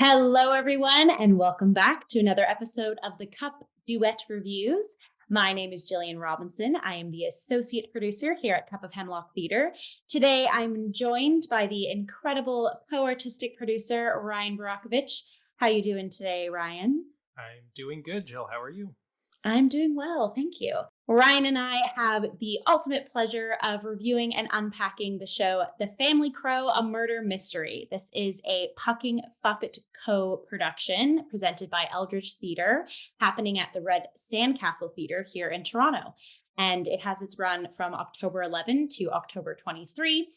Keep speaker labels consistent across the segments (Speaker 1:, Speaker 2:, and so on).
Speaker 1: Hello, everyone, and welcome back to another episode of the Cup Duet Reviews. My name is Jillian Robinson. I am the associate producer here at Cup of Hemlock Theatre. Today, I'm joined by the incredible co-artistic producer, Ryan Borochovitz. How you doing today, Ryan?
Speaker 2: I'm doing good, Jill. How are you?
Speaker 1: I'm doing well, thank you. Ryan and I have the ultimate pleasure of reviewing and unpacking the show, The Family Crow, A Murder Mystery. This is a Pucking Fuppet Co production presented by Eldridge Theatre, happening at the Red Sandcastle Theatre here in Toronto. And it has its run from October 11 to October 23.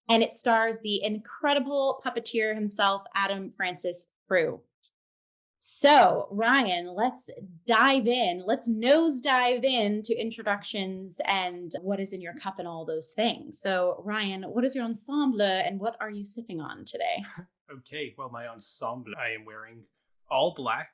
Speaker 1: And it stars the incredible puppeteer himself, Adam Francis Proulx. So, Ryan, let's dive in. Let's nosedive into introductions and what is in your cup and all those things. So, Ryan, what is your ensemble and what are you sipping on today?
Speaker 2: Okay, well, my ensemble, I am wearing all black.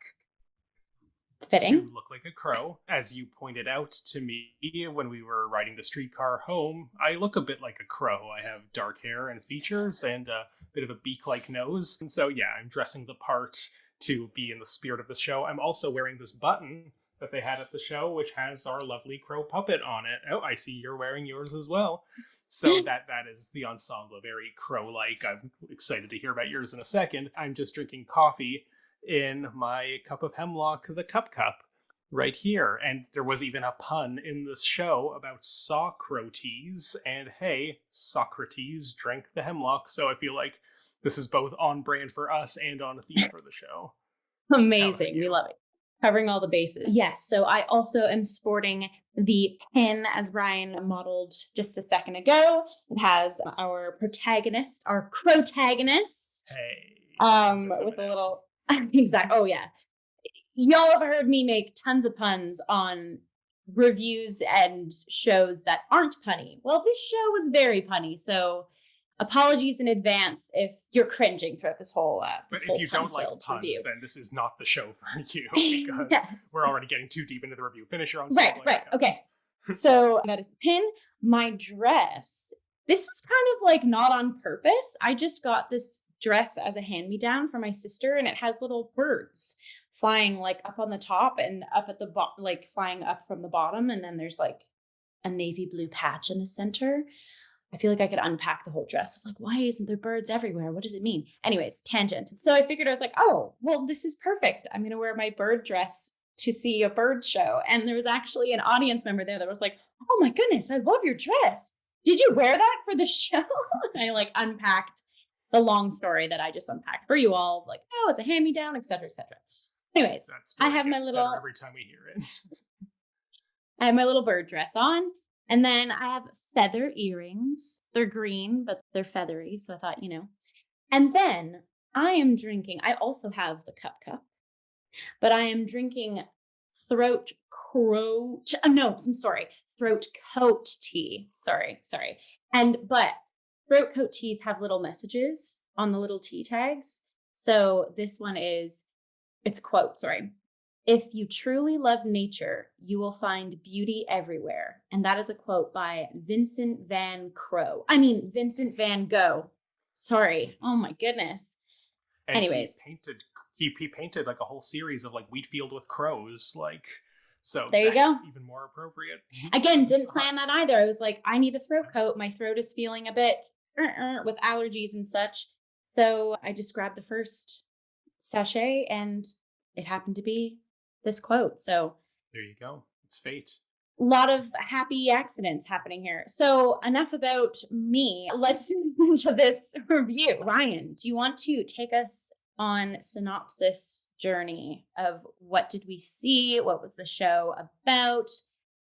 Speaker 1: Fitting.
Speaker 2: To look like a crow. As you pointed out to me when we were riding the streetcar home, I look a bit like a crow. I have dark hair and features and a bit of a beak-like nose. And so, yeah, I'm dressing the part to be in the spirit of the show. I'm also wearing this button that they had at the show, which has our lovely crow puppet on it. Oh, I see you're wearing yours as well. So that is the ensemble, very crow-like. I'm excited to hear about yours in a second. I'm just drinking coffee in my cup of hemlock, the cup right here. And there was even a pun in this show about Socrates, and hey, Socrates drank the hemlock, so I feel like this is both on brand for us and on theme for the show.
Speaker 1: Amazing. We love it. Covering all the bases. Yes. So I also am sporting the pin as Ryan modeled just a second ago. It has our protagonist, our crotagonist.
Speaker 2: Hey.
Speaker 1: With a little exactly. Oh yeah. Y'all have heard me make tons of puns on reviews and shows that aren't punny. Well, this show was very punny, so apologies in advance if you're cringing throughout this whole
Speaker 2: but if you don't like puns,
Speaker 1: review.
Speaker 2: Then this is not the show for you, because
Speaker 1: yes.
Speaker 2: We're already getting too deep into the review. Finish your own
Speaker 1: right. Okay. So that is the pin. My dress. This was kind of like not on purpose. I just got this dress as a hand-me-down for my sister, and it has little birds flying like up on the top and up at the bottom, like flying up from the bottom, and then there's like a navy blue patch in the center. I feel like I could unpack the whole dress of like, why isn't there birds everywhere? What does it mean? Anyways, tangent. So I figured, I was like, oh, well, this is perfect. I'm going to wear my bird dress to see a bird show. And there was actually an audience member there that was like, oh my goodness, I love your dress. Did you wear that for the show? I like unpacked the long story that I just unpacked for you all. Like, oh, it's a hand-me-down, et cetera, et cetera. Anyways, I have my little,
Speaker 2: every time we hear it.
Speaker 1: I have my little bird dress on. And then I have feather earrings. They're green, but they're feathery. So I thought, And then I am drinking, I also have the cup, but I am drinking throat coat tea. Sorry. But throat coat teas have little messages on the little tea tags. So this one is, it's a quote, If you truly love nature, you will find beauty everywhere. And that is a quote by Vincent van Gogh. Sorry. Oh my goodness.
Speaker 2: And
Speaker 1: anyways.
Speaker 2: He painted like a whole series of like wheat field with crows, like, so
Speaker 1: there you go.
Speaker 2: Even more appropriate.
Speaker 1: Again, didn't plan that either. I was like, I need a throat coat. My throat is feeling a bit with allergies and such. So I just grabbed the first sachet and it happened to be this quote. So
Speaker 2: there you go. It's fate.
Speaker 1: A lot of happy accidents happening here. So enough about me. Let's move into this review. Ryan, do you want to take us on synopsis journey of what did we see? What was the show about?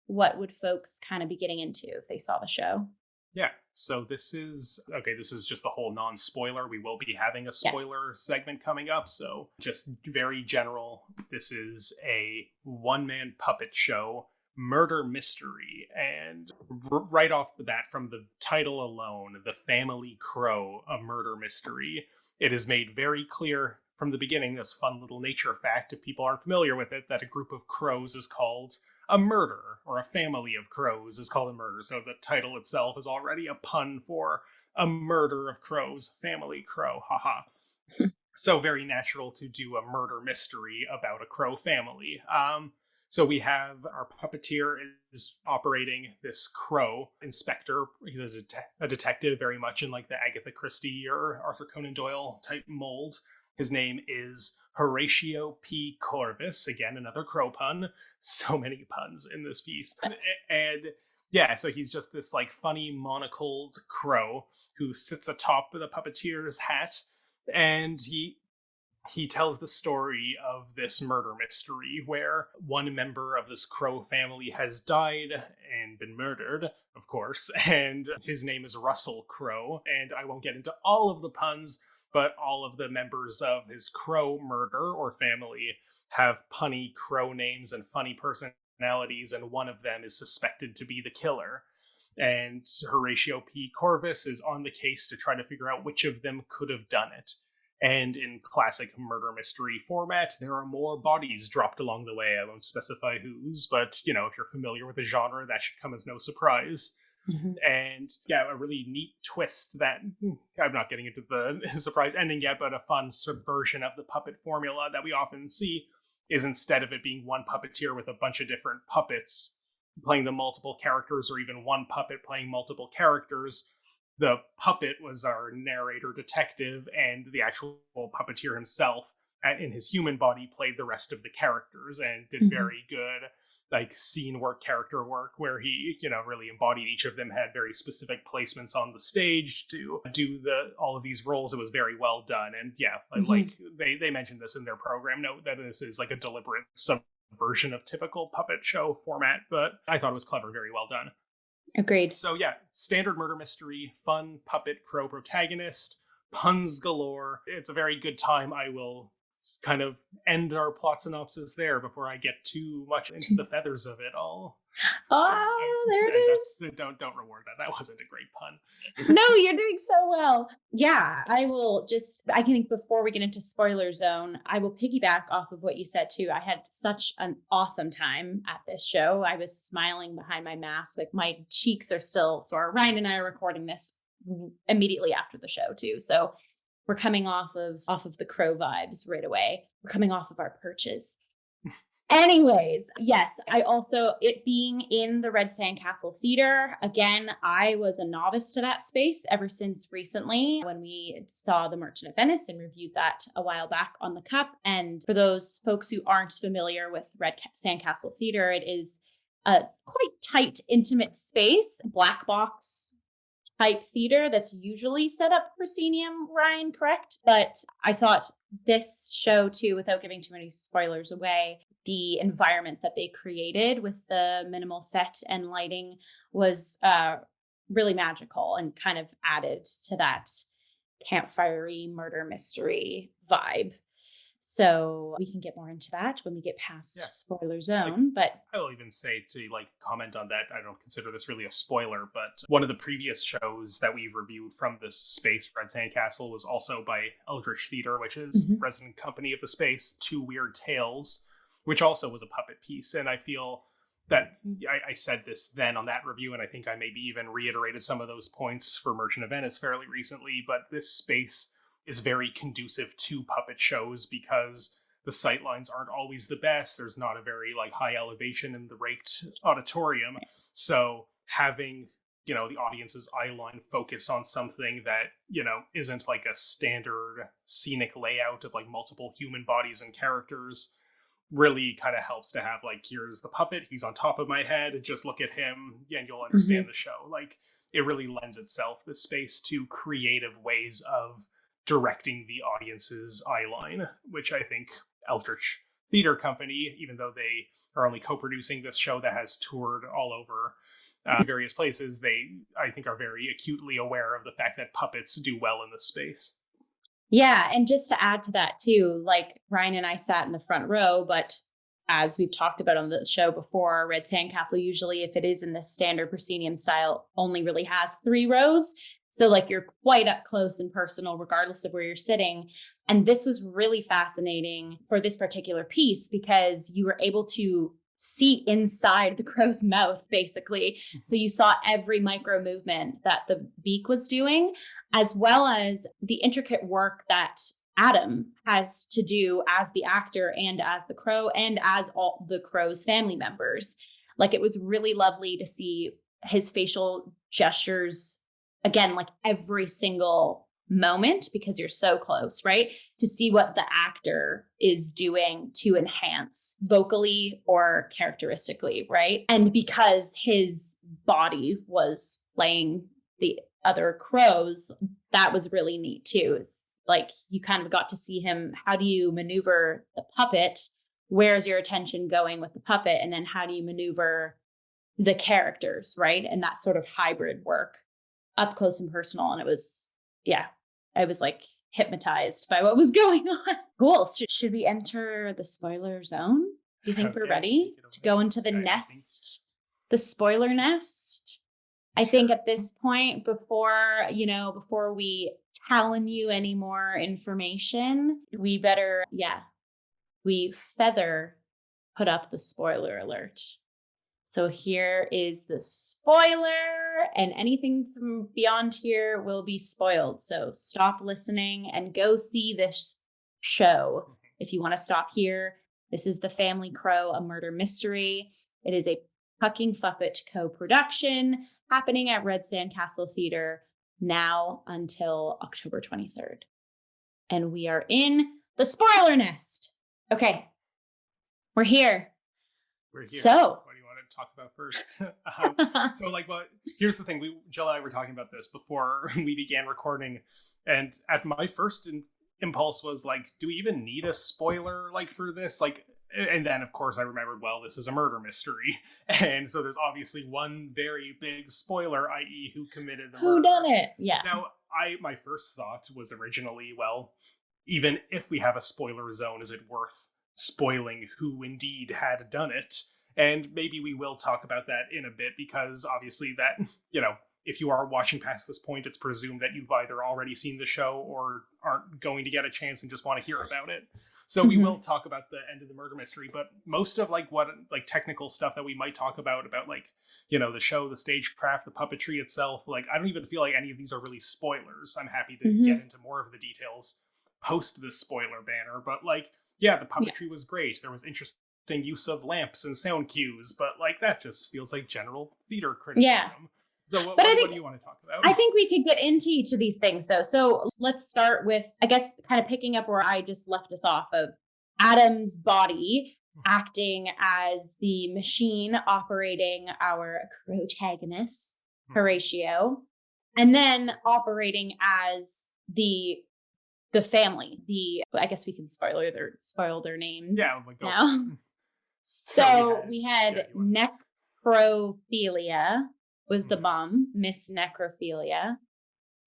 Speaker 1: What would folks kind of be getting into if they saw the show?
Speaker 2: Yeah, so this is just the whole non-spoiler. We will be having a spoiler segment coming up, so just very general. This is a one-man puppet show, murder mystery, and right off the bat, from the title alone, The Family Crow, a murder mystery, it is made very clear from the beginning, this fun little nature fact, if people aren't familiar with it, that a group of crows is called a murder, or a family of crows is called a murder. So the title itself is already a pun for a murder of crows, family crow, haha. So very natural to do a murder mystery about a crow family. So we have our puppeteer is operating this crow inspector. He's a detective, very much in like the Agatha Christie or Arthur Conan Doyle type mold. His name is Horatio P. Corvus. Again, another crow pun. So many puns in this piece. And yeah, so he's just this like funny monocled crow who sits atop the puppeteer's hat, and he tells the story of this murder mystery where one member of this crow family has died and been murdered, of course, and his name is Russell Crowe. And I won't get into all of the puns, but all of the members of his crow murder or family have punny crow names and funny personalities, and one of them is suspected to be the killer. And Horatio P. Corvus is on the case to try to figure out which of them could have done it. And in classic murder mystery format, there are more bodies dropped along the way. I won't specify whose, but, you know, if you're familiar with the genre, that should come as no surprise. Mm-hmm. And yeah, a really neat twist that I'm not getting into the surprise ending yet, but a fun subversion of the puppet formula that we often see is, instead of it being one puppeteer with a bunch of different puppets playing the multiple characters, or even one puppet playing multiple characters, the puppet was our narrator detective, and the actual puppeteer himself in his human body played the rest of the characters and did very good like scene work, character work, where he, you know, really embodied each of them, had very specific placements on the stage to do all of these roles. It was very well done. And yeah, like they mentioned this in their program note, that this is like a deliberate subversion of typical puppet show format, but I thought it was clever, very well done.
Speaker 1: Agreed.
Speaker 2: So yeah, standard murder mystery, fun puppet crow protagonist, puns galore. It's a very good time. I will kind of end our plot synopsis there before I get too much into the feathers of it all.
Speaker 1: Oh, there it is.
Speaker 2: Don't reward that. That wasn't a great pun.
Speaker 1: No, you're doing so well. Yeah, I think before we get into spoiler zone, I will piggyback off of what you said too. I had such an awesome time at this show. I was smiling behind my mask. Like, my cheeks are still sore. Ryan and I are recording this immediately after the show too. So we're coming off of the crow vibes right away. We're coming off of our perches. Anyways, yes, it being in the Red Sandcastle Theatre, again, I was a novice to that space ever since recently when we saw The Merchant of Venice and reviewed that a while back on the Cup. And for those folks who aren't familiar with Red Sandcastle Theatre, it is a quite tight, intimate space, black box type theater that's usually set up proscenium, Ryan, correct? But I thought this show too, without giving too many spoilers away, the environment that they created with the minimal set and lighting was really magical and kind of added to that campfire-y murder mystery vibe. So we can get more into that when we get past spoiler zone. But
Speaker 2: I'll even say, to like comment on that, I don't consider this really a spoiler, but one of the previous shows that we've reviewed from this space, Red Sandcastle, was also by Eldritch Theatre, which is resident company of the space, Two Weird Tales, which also was a puppet piece. And I feel that I said this then on that review, and I think I maybe even reiterated some of those points for Merchant of Venice fairly recently, but this space is very conducive to puppet shows because the sightlines aren't always the best. There's not a very like high elevation in the raked auditorium. So having, you know, the audience's eye line focus on something that, you know, isn't like a standard scenic layout of like multiple human bodies and characters really kind of helps to have like, here's the puppet, he's on top of my head, and just look at him and you'll understand the show. Like, it really lends itself, this space, to creative ways of directing the audience's eye line, which I think Eldritch Theatre Company, even though they are only co-producing this show that has toured all over various places, they, I think, are very acutely aware of the fact that puppets do well in this space.
Speaker 1: Yeah, and just to add to that too, like Ryan and I sat in the front row, but as we've talked about on the show before, Red Sandcastle, usually if it is in this standard proscenium style, only really has 3 rows. So like you're quite up close and personal, regardless of where you're sitting. And this was really fascinating for this particular piece because you were able to see inside the crow's mouth, basically. So you saw every micro movement that the beak was doing, as well as the intricate work that Adam has to do as the actor and as the crow and as all the crow's family members. Like, it was really lovely to see his facial gestures again, like every single moment, because you're so close, right? To see what the actor is doing to enhance vocally or characteristically, right? And because his body was playing the other crows, that was really neat too. It's like you kind of got to see him. How do you maneuver the puppet? Where's your attention going with the puppet? And then how do you maneuver the characters, right? And that sort of hybrid work up close and personal. And it was, yeah, I was like hypnotized by what was going on. Cool. Should we enter the spoiler zone? Do you think we're ready to go into the nest, the spoiler nest? I think at this point, before we tell you any more information, we better, we put up the spoiler alert. So here is the spoiler, and anything from beyond here will be spoiled. So stop listening and go see this show. If you want to stop here, this is The Family Crow, a murder mystery. It is a Pucking Fuppet Co production happening at Red Sandcastle Theatre now until October 23rd. And we are in the spoiler nest. Okay, we're here. So,
Speaker 2: what do you want to talk about first? Here's the thing. Jill and I were talking about this before we began recording, and at my first impulse was like, do we even need a spoiler like for this? Like, and then of course I remembered, well, this is a murder mystery, and so there's obviously one very big spoiler, i.e., who committed the murder.
Speaker 1: Whodunit? Yeah.
Speaker 2: Now, my first thought was originally, well, even if we have a spoiler zone, is it worth spoiling who indeed had done it? And maybe we will talk about that in a bit, because obviously that, if you are watching past this point, it's presumed that you've either already seen the show or aren't going to get a chance and just want to hear about it. So we will talk about the end of the murder mystery, but most of what technical stuff that we might talk about the show, the stagecraft, the puppetry itself, I don't even feel like any of these are really spoilers. I'm happy to get into more of the details post this spoiler banner, but the puppetry was great. There was interesting use of lamps and sound cues, but that just feels like general theater criticism. Yeah. So what do you want to talk about?
Speaker 1: I think we could get into each of these things though. So let's start with, I guess, kind of picking up where I just left us off of Adam's body acting as the machine operating our protagonist, Horatio, and then operating as the family. I guess we can spoil their names.
Speaker 2: Yeah,
Speaker 1: now. So we had Necrophilia was the mom, Miss Necrophilia.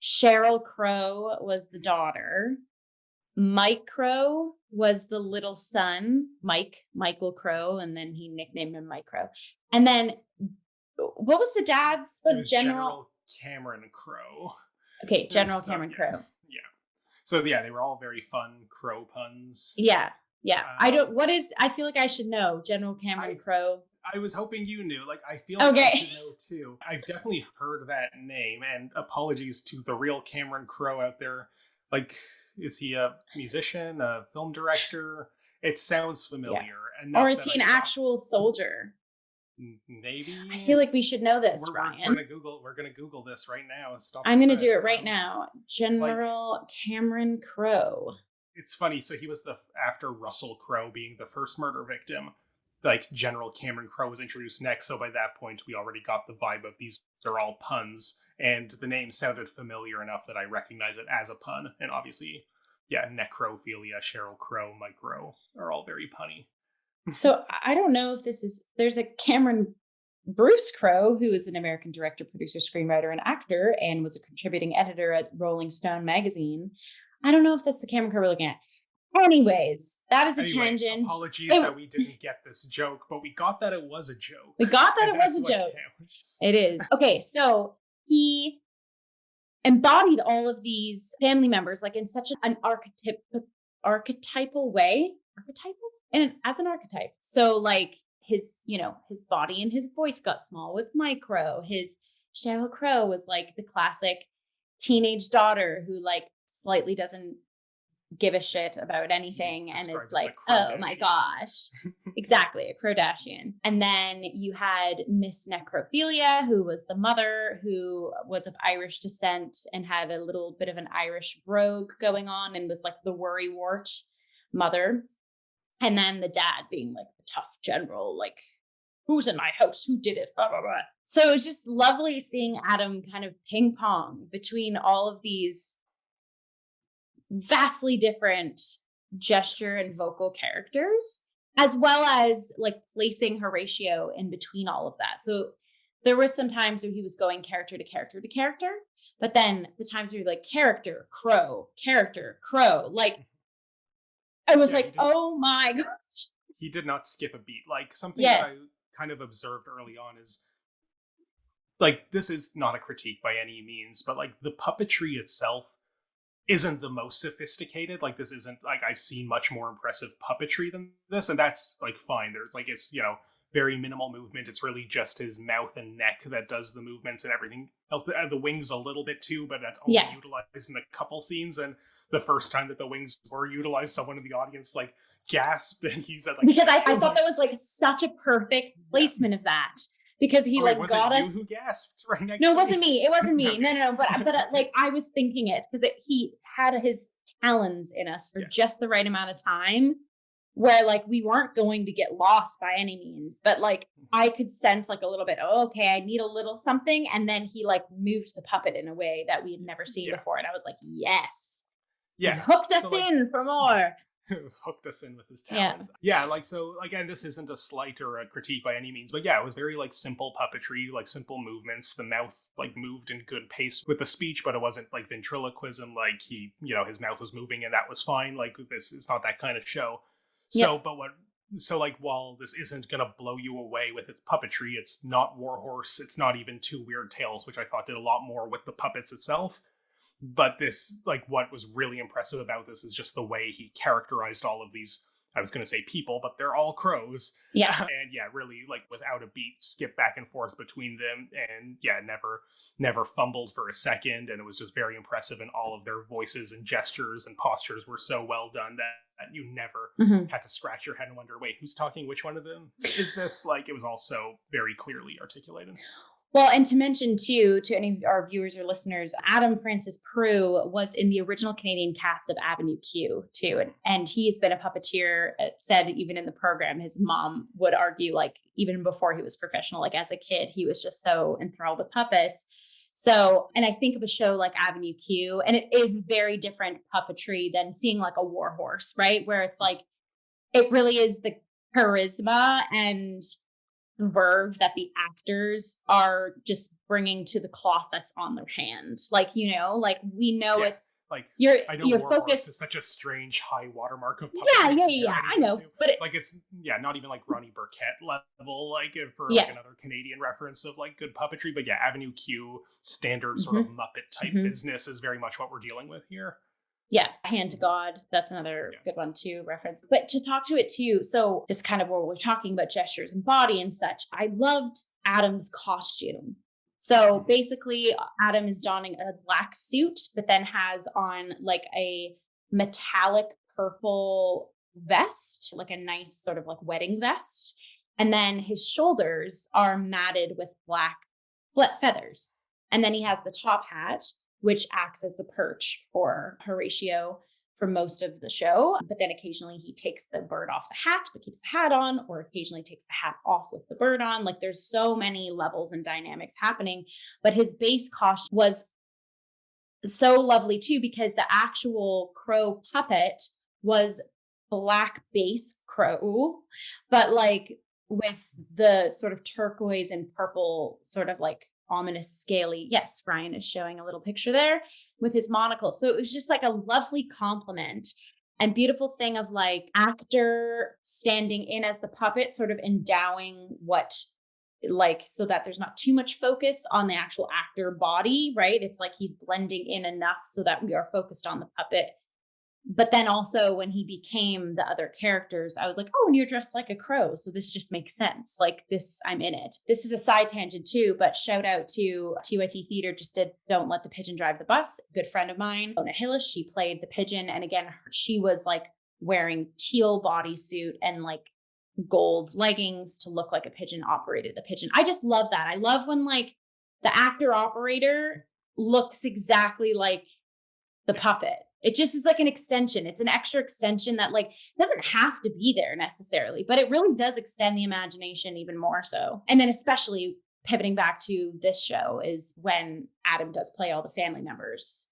Speaker 1: Cheryl Crow was the daughter. Mike Crow was the little son, Michael Crow, and then he nicknamed him Mike Crow. And then what was the dad's?
Speaker 2: General Cameron Crow.
Speaker 1: Okay, General Cameron Crow.
Speaker 2: Yeah. So they were all very fun crow puns.
Speaker 1: Yeah. I feel like I should know General Cameron Crow.
Speaker 2: I was hoping you knew. I feel like I should know too. I've definitely heard that name, and apologies to the real Cameron Crow out there. Is he a musician, a film director? It sounds familiar. Yeah.
Speaker 1: Or is he an actual soldier?
Speaker 2: Maybe.
Speaker 1: I feel like we should know this, Ryan.
Speaker 2: We're gonna Google this right now.
Speaker 1: I'm gonna do it right now. General Cameron Crow.
Speaker 2: It's funny. So he was after Russell Crowe being the first murder victim. General Cameron Crow was introduced next, so by that point we already got the vibe of these are all puns, and the name sounded familiar enough that I recognize it as a pun. And obviously, Necrophilia, Cheryl Crow, Mike Crow are all very punny.
Speaker 1: So I don't know if there's a Cameron Bruce Crow, who is an American director, producer, screenwriter, and actor, and was a contributing editor at Rolling Stone magazine. I don't know if that's the Cameron Crow we're looking at. Anyways, that is a tangent.
Speaker 2: Apologies that we didn't get this joke, but we got that it was a joke.
Speaker 1: We got that it was a joke. Counts. It is. Okay, so he embodied all of these family members in such an archetypal way. As an archetype. So his body and his voice got small with Mike Crow. His Cheryl Crow was the classic teenage daughter who slightly doesn't give a shit about anything
Speaker 2: He's
Speaker 1: and is
Speaker 2: described as
Speaker 1: like,
Speaker 2: a
Speaker 1: oh my
Speaker 2: Kardashian.
Speaker 1: gosh. Exactly, a Kardashian. And then you had Miss Necrophilia, who was the mother, who was of Irish descent and had a little bit of an Irish brogue going on and was like the worrywart mother. And then the dad being like the tough general, like, who's in my house? Who did it? Blah, blah, blah. So it was just lovely seeing Adam kind of ping pong between all of these vastly different gesture and vocal characters, as well as like placing Horatio in between all of that. So there was some times where he was going character to character to character, but then the times where you're like character, crow, like I was like, oh my gosh.
Speaker 2: He did not skip a beat. Like something that I kind of observed early on is like, this is not a critique by any means, but like the puppetry itself isn't the most sophisticated. Like this isn't like, I've seen much more impressive puppetry than this, and that's like fine. There's like, it's, you know, very minimal movement. It's really just his mouth and neck that does the movements, and everything else. The wings a little bit too, but that's only utilized in a couple scenes. And the first time that the wings were utilized, someone in the audience like gasped, and he said like,
Speaker 1: because I thought that was like such a perfect placement of that. Because he like got us.
Speaker 2: You who gasped right next
Speaker 1: no,
Speaker 2: to
Speaker 1: it wasn't
Speaker 2: me?
Speaker 1: me. It wasn't me. No. But like I was thinking it because he had his talons in us for just the right amount of time, where like we weren't going to get lost by any means, but like I could sense like a little bit. Oh, okay, I need a little something, and then he like moved the puppet in a way that we had never seen before, and I was like, yes, he hooked us in for more.
Speaker 2: Hooked us in with his talents. Yeah, like, so again, this isn't a slight or a critique by any means, but yeah, it was very like simple puppetry, like simple movements. The mouth like moved in good pace with the speech, but it wasn't like ventriloquism, like he, you know, his mouth was moving and that was fine. Like this is not that kind of show. So so like, while this isn't gonna blow you away with its puppetry, it's not Warhorse, it's not even Two Weird Tales, which I thought did a lot more with the puppets itself. But this, like, what was really impressive about this is just the way he characterized all of these, I was going to say people, but they're all crows.
Speaker 1: Yeah.
Speaker 2: And really, like, without a beat, skip back and forth between them. And never fumbled for a second. And it was just very impressive. And all of their voices and gestures and postures were so well done that you never had to scratch your head and wonder, wait, who's talking? Which one of them is this? Like, it was all so very clearly articulated.
Speaker 1: Well, and to mention too, to any of our viewers or listeners, Adam Francis Proulx was in the original Canadian cast of Avenue Q too. And he's been a puppeteer. It said even in the program, his mom would argue, like, even before he was professional, like as a kid, he was just so enthralled with puppets. So, and I think of a show like Avenue Q, and it is very different puppetry than seeing like a Warhorse, right? Where it's like, it really is the charisma and verve that the actors are just bringing to the cloth that's on their hand. Like, you know, like we know it's
Speaker 2: like,
Speaker 1: your
Speaker 2: focus is such a strange high watermark of puppetry.
Speaker 1: Yeah, I know. But
Speaker 2: like, it's not even like Ronnie Burkett level, like for like another Canadian reference of like good puppetry. But Avenue Q, standard sort of Muppet type business is very much what we're dealing with here.
Speaker 1: Yeah, Hand to God. That's another good one too, reference. But to talk to it too, so just kind of where we're talking about gestures and body and such, I loved Adam's costume. So basically, Adam is donning a black suit, but then has on like a metallic purple vest, like a nice sort of like wedding vest. And then his shoulders are matted with black feathers. And then he has the top hat, which acts as the perch for Horatio for most of the show. But then occasionally he takes the bird off the hat, but keeps the hat on, or occasionally takes the hat off with the bird on. Like there's so many levels and dynamics happening. But his base costume was so lovely too, because the actual crow puppet was black base crow, but like with the sort of turquoise and purple sort of like ominous scaly. Yes, Ryan is showing a little picture there with his monocle. So it was just like a lovely compliment and beautiful thing of like actor standing in as the puppet, sort of endowing what, like, so that there's not too much focus on the actual actor body, right? It's like he's blending in enough so that we are focused on the puppet But then also when he became the other characters, I was like, oh, and you're dressed like a crow. So this just makes sense. Like this, I'm in it. This is a side tangent too, but shout out to TYT Theater just did Don't Let the Pigeon Drive the Bus. A good friend of mine, Ona Hillis, she played the pigeon. And again, she was like wearing teal bodysuit and like gold leggings to look like a pigeon operated the pigeon. I just love that. I love when like the actor operator looks exactly like the puppet. It just is like an extension. It's an extra extension that like doesn't have to be there necessarily, but it really does extend the imagination even more so. And then especially pivoting back to this show is when Adam does play all the family members.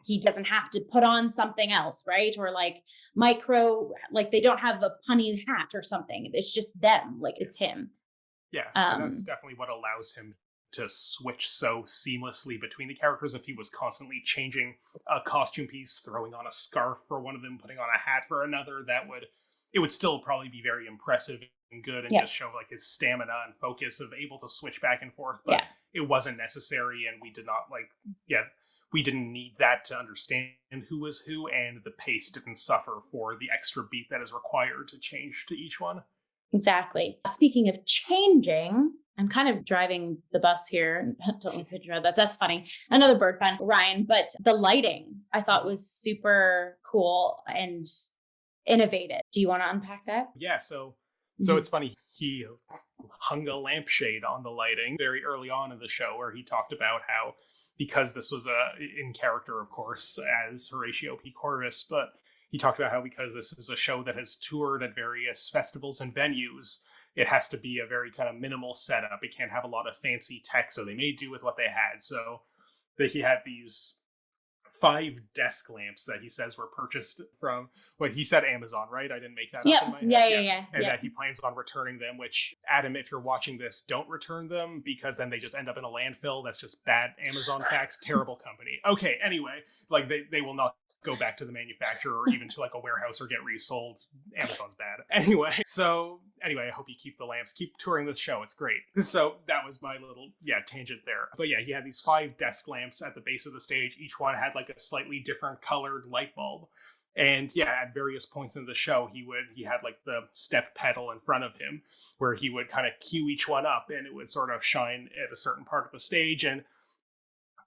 Speaker 1: He doesn't have to put on something else, right? Or like micro, like they don't have a punny hat or something. It's just them, like it's him.
Speaker 2: Yeah, and that's definitely what allows him to switch so seamlessly between the characters. If he was constantly changing a costume piece, throwing on a scarf for one of them, putting on a hat for another, it would still probably be very impressive and good and just show like his stamina and focus of able to switch back and forth. But it wasn't necessary, and we did not we didn't need that to understand who was who, and the pace didn't suffer for the extra beat that is required to change to each one.
Speaker 1: Exactly. Speaking of changing, I'm kind of driving the bus here. Don't look picture of that. That's funny. Another bird pun, Ryan. But the lighting I thought was super cool and innovative. Do you want to unpack that?
Speaker 2: Yeah. So it's funny. He hung a lampshade on the lighting very early on in the show, where he talked about how, because this was in character, of course, as Horatio P. Corvus, but he talked about how because this is a show that has toured at various festivals and venues, it has to be a very kind of minimal setup. It can't have a lot of fancy tech, so they made do with what they had. So he had these 5 desk lamps that he says were purchased from, he said Amazon, right? I didn't make that up in my head.
Speaker 1: Yeah.
Speaker 2: And that he plans on returning them, which, Adam, if you're watching this, don't return them, because then they just end up in a landfill. That's just bad Amazon facts. Terrible company. Okay, anyway, like they will not go back to the manufacturer or even to like a warehouse or get resold. Amazon's bad. Anyway, I hope you keep the lamps. Keep touring this show. It's great. So that was my little, tangent there. But yeah, he had these 5 desk lamps at the base of the stage. Each one had like a slightly different colored light bulb. And at various points in the show, he had like the step pedal in front of him where he would kind of cue each one up, and it would sort of shine at a certain part of the stage. And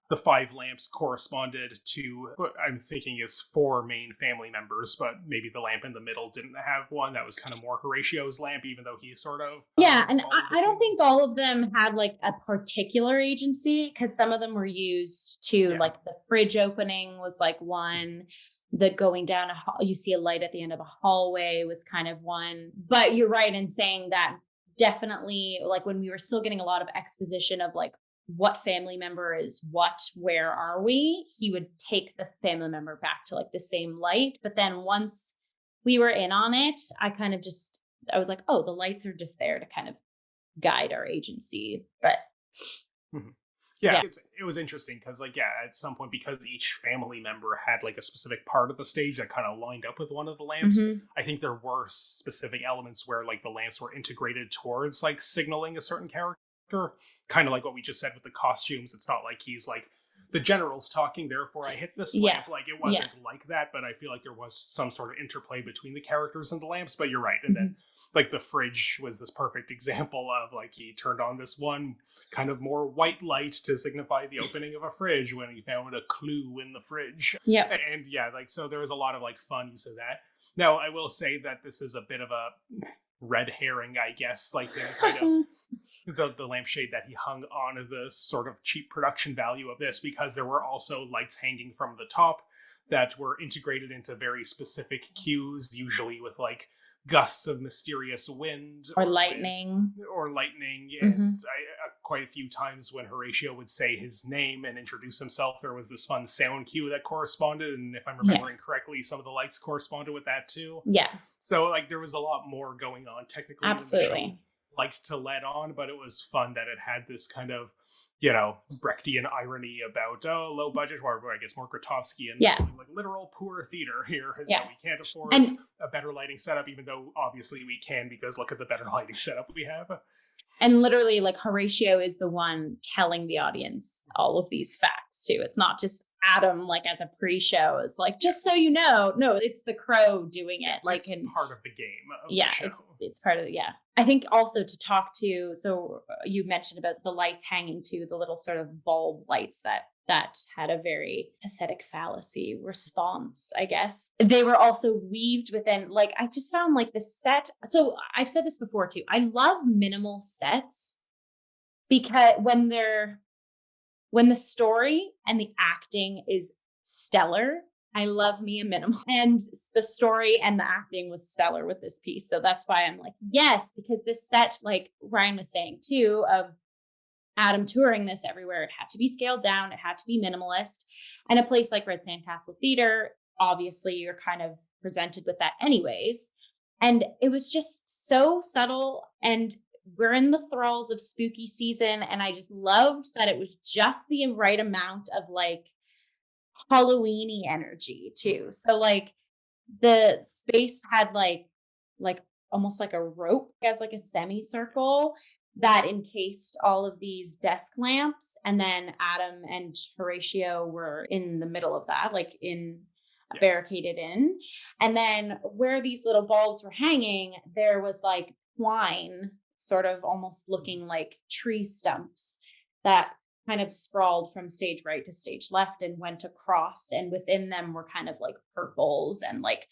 Speaker 2: the 5 lamps corresponded to what I'm thinking is 4 main family members, but maybe the lamp in the middle didn't have one. That was kind of more Horatio's lamp, even though he sort of...
Speaker 1: and I don't think all of them had like a particular agency, because some of them were used to like the fridge opening was like one. The going down you see a light at the end of a hallway was kind of one. But you're right in saying that definitely, like when we were still getting a lot of exposition of like what family member is what, where are we, he would take the family member back to like the same light. But then once we were in on it, I was like, oh, the lights are just there to kind of guide our agency. But
Speaker 2: it was interesting because at some point, because each family member had like a specific part of the stage that kind of lined up with one of the lamps, I think there were specific elements where like the lamps were integrated towards like signaling a certain character. Kind of like what we just said with the costumes. It's not like he's like, the general's talking, therefore I hit this lamp. Like it wasn't like that, but I feel like there was some sort of interplay between the characters and the lamps. But you're right. And then like the fridge was this perfect example of like he turned on this one kind of more white light to signify the opening of a fridge when he found a clue in the fridge. And so there was a lot of like fun use of that. Now I will say that this is a bit of a red herring, I guess, like the kind of the lampshade that he hung on the sort of cheap production value of this, because there were also lights hanging from the top that were integrated into very specific cues, usually with like gusts of mysterious wind
Speaker 1: or lightning.
Speaker 2: And quite a few times when Horatio would say his name and introduce himself, there was this fun sound cue that corresponded, and if I'm remembering correctly, some of the lights corresponded with that too. So like there was a lot more going on technically.
Speaker 1: Absolutely.
Speaker 2: Than the show liked to let on, but it was fun that it had this kind of Brechtian irony about low budget, or I guess more Grotowski and like literal poor theater here. We can't afford a better lighting setup, even though obviously we can, because look at the better lighting setup we have. And
Speaker 1: literally, like Horatio is the one telling the audience all of these facts. context too. It's not just Adam like as a pre-show. It's like, just so you know, no, it's the crow doing it. Like
Speaker 2: it's part of the game. Of
Speaker 1: yeah,
Speaker 2: the show.
Speaker 1: it's part of the, yeah. I think also to talk to, so you mentioned about the lights hanging to the little sort of bulb lights that had a very pathetic fallacy response, I guess. They were also weaved within, like, I just found like the set. So I've said this before too. I love minimal sets because when the story and the acting is stellar, I love me a minimal. And the story and the acting was stellar with this piece. So that's why I'm like, yes, because this set, like Ryan was saying too, of Adam touring this everywhere, it had to be scaled down, it had to be minimalist. And a place like Red Sandcastle Theatre, obviously you're kind of presented with that anyways. And it was just so subtle, and we're in the thralls of spooky season. And I just loved that it was just the right amount of like Halloweeny energy too. So like the space had like almost like a rope as like a semicircle that encased all of these desk lamps. And then Adam and Horatio were in the middle of that, like barricaded in. And then where these little bulbs were hanging, there was like twine, sort of almost looking like tree stumps that kind of sprawled from stage right to stage left and went across. And within them were kind of like purples and like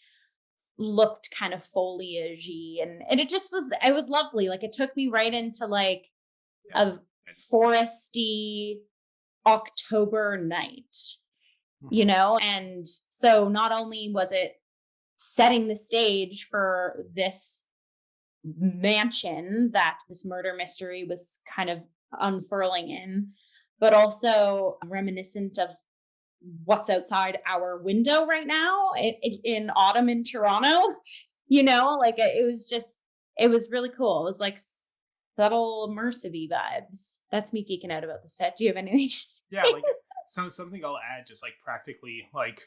Speaker 1: looked kind of foliagey, and it just was lovely. Like it took me right into like a foresty October night, you know? And so not only was it setting the stage for this mansion that this murder mystery was kind of unfurling in, but also reminiscent of what's outside our window right now in autumn in Toronto, you know, like it was really cool. It was like subtle immersive vibes. That's me geeking out about the set. Do you have anything to say?
Speaker 2: Yeah, like so something I'll add, just like practically, like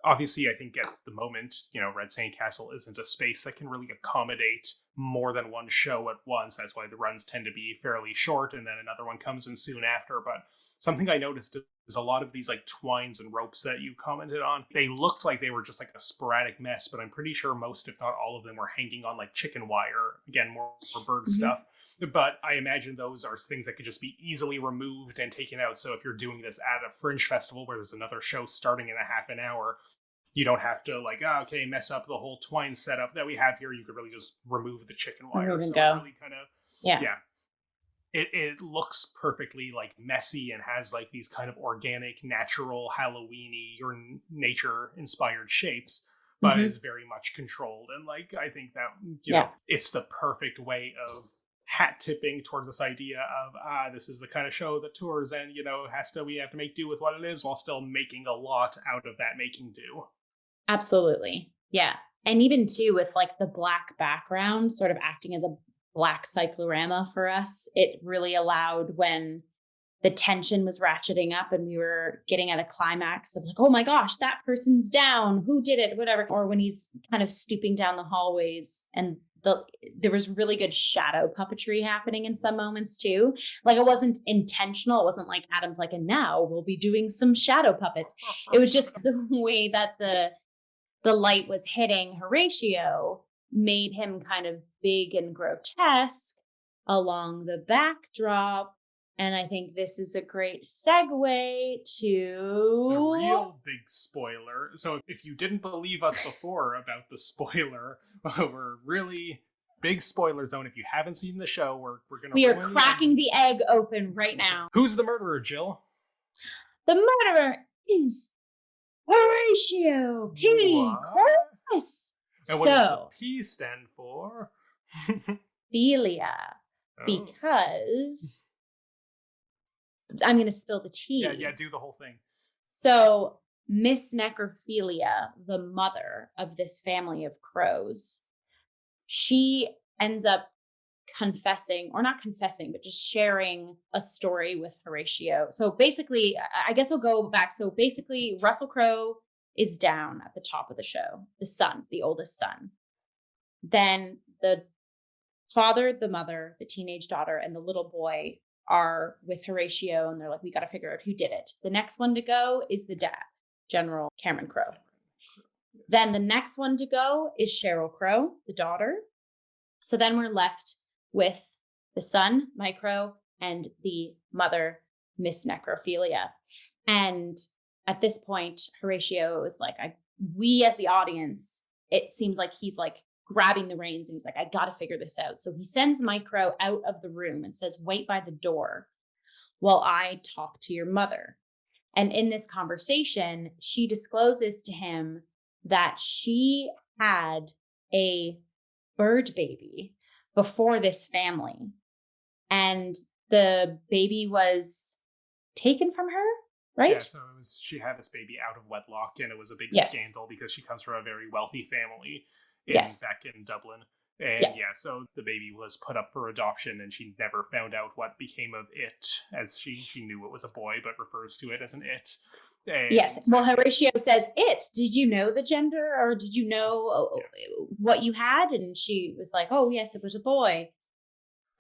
Speaker 2: obviously I think at the moment, you know, Red Sandcastle isn't a space that can really accommodate more than one show at once. That's why the runs tend to be fairly short, and then another one comes in soon after. But something I noticed is a lot of these like twines and ropes that you commented on, they looked like they were just like a sporadic mess, but I'm pretty sure most, if not all of them, were hanging on like chicken wire, again, more bird stuff. But I imagine those are things that could just be easily removed and taken out. So if you're doing this at a fringe festival where there's another show starting in a half an hour, you don't have to like, mess up the whole twine setup that we have here. You could really just remove the chicken wire.
Speaker 1: Remove and
Speaker 2: so
Speaker 1: go.
Speaker 2: It really kind of, yeah. It looks perfectly like messy and has like these kind of organic, natural, Halloween-y or nature-inspired shapes, but is very much controlled. And like, I think that, you know, it's the perfect way of hat tipping towards this idea of, this is the kind of show that tours and, you know, we have to make do with what it is while still making a lot out of that making do.
Speaker 1: Absolutely. Yeah. And even too, with like the black background sort of acting as a black cyclorama for us, it really allowed when the tension was ratcheting up and we were getting at a climax of like, oh my gosh, that person's down, who did it, whatever. Or when he's kind of stooping down the hallways, and there was really good shadow puppetry happening in some moments too. Like it wasn't intentional. It wasn't like Adam's like, and now we'll be doing some shadow puppets. It was just the way that the light was hitting Horatio made him kind of big and grotesque along the backdrop. And I think this is a great segue to
Speaker 2: the real big spoiler. So if you didn't believe us before about the spoiler, we're really big spoiler zone. If you haven't seen the show,
Speaker 1: we are cracking the egg open right now.
Speaker 2: Who's the murderer, Jill?
Speaker 1: The murderer is Horatio P. Chris.
Speaker 2: And what does the P stand for?
Speaker 1: Philia. Because I'm going to spill the tea.
Speaker 2: Yeah, do the whole thing.
Speaker 1: So Miss Necrophilia, the mother of this family of crows, she ends up confessing, or not confessing, but just sharing a story with Horatio. So basically, I guess I'll go back. So basically, Russell Crowe is down at the top of the show, the son, the oldest son. Then the father, the mother, the teenage daughter, and the little boy are with Horatio and they're like, we got to figure out who did it. The next one to go is the dad, General Cameron Crowe. Then the next one to go is Sheryl Crow, the daughter. So then we're left with the son, Mike Crow, and the mother, Miss Necrophilia. And at this point, Horatio is like, we as the audience, it seems like he's like grabbing the reins and he's like, I got to figure this out. So he sends Mike Crow out of the room and says, wait by the door while I talk to your mother. And in this conversation, she discloses to him that she had a bird baby before this family. And the baby was taken from her, right?
Speaker 2: Yeah, so she had this baby out of wedlock, and it was a big scandal because she comes from a very wealthy family back in Dublin. And so the baby was put up for adoption, and she never found out what became of it, as she knew it was a boy, but refers to it as an it. And
Speaker 1: yes. Well, Horatio says, it. Did you know the gender, or did you know what you had? And she was like, oh, yes, it was a boy.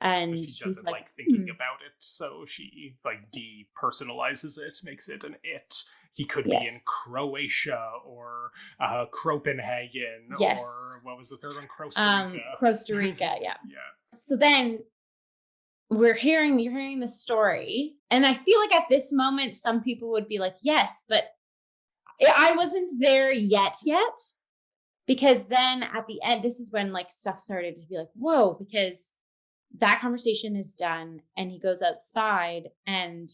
Speaker 1: And
Speaker 2: she doesn't like thinking about it, so she like depersonalizes it, makes it an it. He could be in Croatia or Copenhagen or what was the third one? Costa Rica.
Speaker 1: Costa Rica, yeah. So then you're hearing the story, and I feel like at this moment some people would be like, yes, but I wasn't there yet, because then at the end, this is when like stuff started to be like, whoa, because that conversation is done and he goes outside and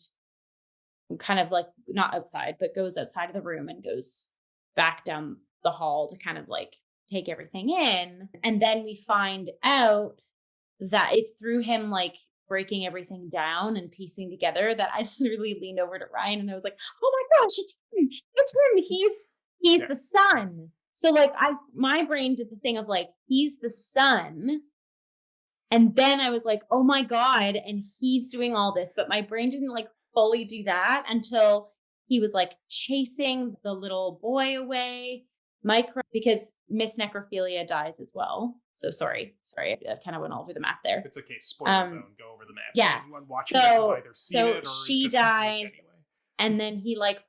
Speaker 1: kind of like not outside, but goes outside of the room and goes back down the hall to kind of like take everything in. And then we find out that it's through him like breaking everything down and piecing together that I literally leaned over to Ryan and I was like, oh my gosh, it's him. It's him. He's the son. So like my brain did the thing of like, he's the son. And then I was like, oh my God, and he's doing all this. But my brain didn't like fully do that until he was like chasing the little boy away. Because Miss Necrophilia dies as well. So sorry. I kind of went all over the map there.
Speaker 2: It's okay. Spoiler zone. Go over the map.
Speaker 1: Yeah.
Speaker 2: Anyone watching this has either seen it or
Speaker 1: she dies. Anyway. And then he like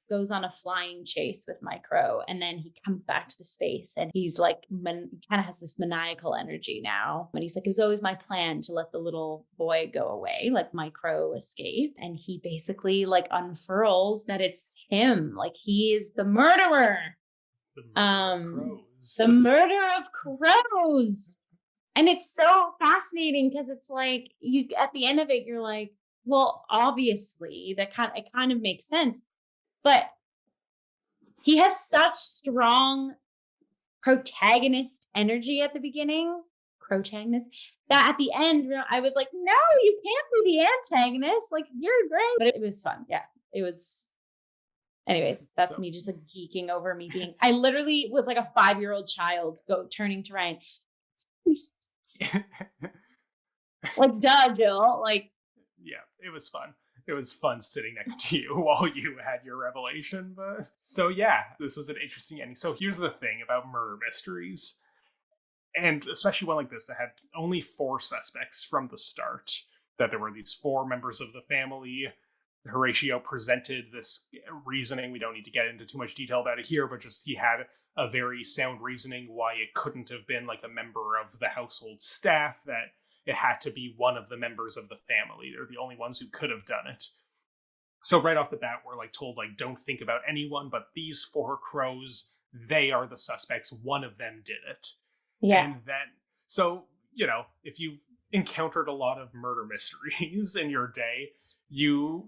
Speaker 1: goes on a flying chase with Micro, and then he comes back to the space and he's like kind of has this maniacal energy now, and he's like, it was always my plan to let the little boy go away, like Micro escape, and he basically like unfurls that it's him, like he is the murderer. The murder of crows. And it's so fascinating because it's like you at the end of it you're like, well, obviously it kind of makes sense, but he has such strong protagonist energy at the beginning, that at the end I was like, no, you can't be the antagonist. Like, you're great. But it was fun. Yeah, it was. Anyways, that's me just like geeking over me being. I literally was like a 5-year-old child turning to Ryan, like, duh, Jill, like.
Speaker 2: Yeah, it was fun. It was fun sitting next to you while you had your revelation. But so yeah, this was an interesting ending. So here's the thing about murder mysteries, and especially one like this that had only 4 suspects from the start, that there were these 4 members of the family. Horatio presented this reasoning. We don't need to get into too much detail about it here, but just he had a very sound reasoning why it couldn't have been like a member of the household staff, that it had to be one of the members of the family. They're the only ones who could have done it. So right off the bat, we're like told, like, don't think about anyone but these 4 crows. They are the suspects. One of them did it. Yeah. And then, so, you know, if you've encountered a lot of murder mysteries in your day, you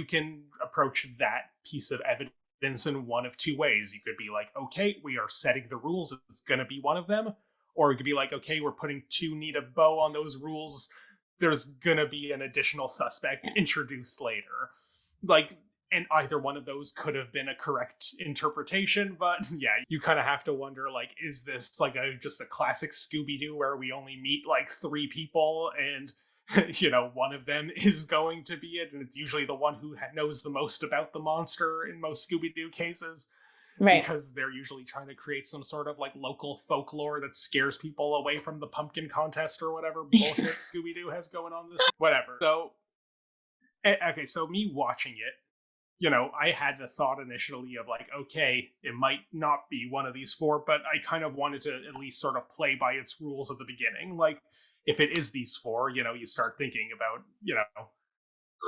Speaker 2: can approach that piece of evidence in one of 2 ways. You could be like, okay, we are setting the rules. It's going to be one of them. Or it could be like, okay, we're putting too neat a bow on those rules. There's gonna be an additional suspect introduced later. Like, and either one of those could have been a correct interpretation, but yeah, you kind of have to wonder, like, is this like just a classic Scooby-Doo where we only meet like 3 people and, you know, one of them is going to be it, and it's usually the one who knows the most about the monster in most Scooby-Doo cases.
Speaker 1: Right.
Speaker 2: because they're usually trying to create some sort of like local folklore that scares people away from the pumpkin contest or whatever bullshit Scooby-Doo has going on this whatever. So okay, so me watching it, you know, I had the thought initially of like, okay, it might not be one of these four, but I kind of wanted to at least sort of play by its rules at the beginning. Like, if it is these four, you know, you start thinking about, you know,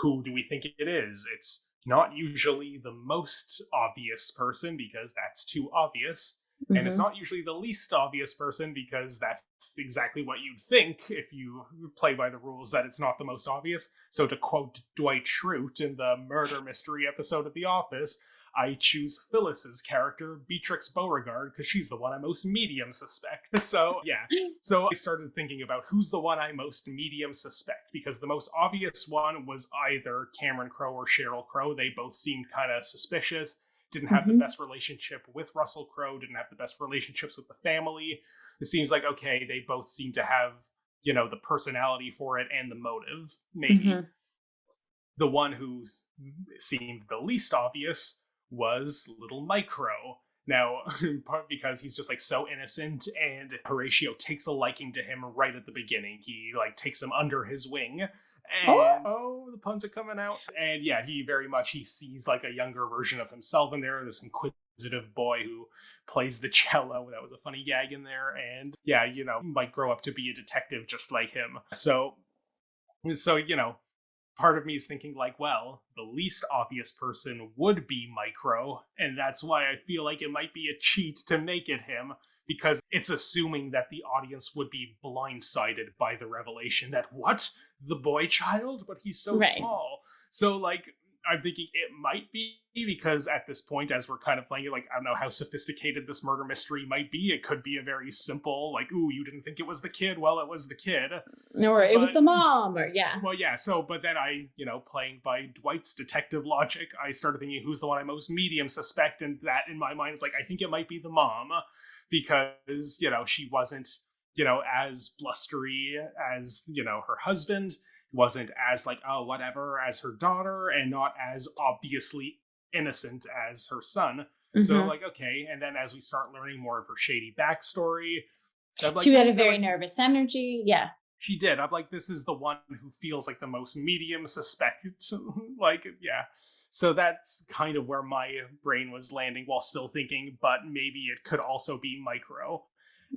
Speaker 2: who do we think it is? It's not usually the most obvious person because that's too obvious. Mm-hmm. And it's not usually the least obvious person because that's exactly what you'd think if you play by the rules that it's not the most obvious. So to quote Dwight Schrute in the murder mystery episode of The Office, I choose Phyllis's character, Beatrix Beauregard, because she's the one I most medium suspect. So, yeah. So I started thinking about who's the one I most medium suspect, because the most obvious one was either Cameron Crowe or Sheryl Crow. They both seemed kind of suspicious. Didn't have the best relationship with Russell Crowe, didn't have the best relationships with the family. It seems like, okay, they both seem to have, you know, the personality for it and the motive, maybe. The one who seemed the least obvious was little Mike Crowe. Now, in part because he's just like so innocent, and Horatio takes a liking to him right at the beginning. He like takes him under his wing. And the puns are coming out. And yeah, he sees like a younger version of himself in there, this inquisitive boy who plays the cello. That was a funny gag in there. And yeah, you know, might grow up to be a detective just like him. So, you know, part of me is thinking like, well, the least obvious person would be Mike Crowe. And that's why I feel like it might be a cheat to make it him, because it's assuming that the audience would be blindsided by the revelation that, what? The boy child? But he's so small. So, like, I'm thinking it might be, because at this point, as we're kind of playing it, like, I don't know how sophisticated this murder mystery might be. It could be a very simple, like, ooh, you didn't think it was the kid? Well, it was the kid.
Speaker 1: Or it was the mom, or yeah.
Speaker 2: Well, yeah, so, but then I, you know, playing by Dwight's detective logic, I started thinking, who's the one I most medium suspect? And that, in my mind, is like, I think it might be the mom, because, you know, she wasn't, you know, as blustery as, you know, her husband, wasn't as like, oh, whatever, as her daughter, and not as obviously innocent as her son. So, like, okay, and then as we start learning more of her shady backstory, like,
Speaker 1: she had a very nervous energy, yeah.
Speaker 2: She did. I'm like, this is the one who feels like the most medium suspect. Like, yeah. So that's kind of where my brain was landing while still thinking, but maybe it could also be Micro.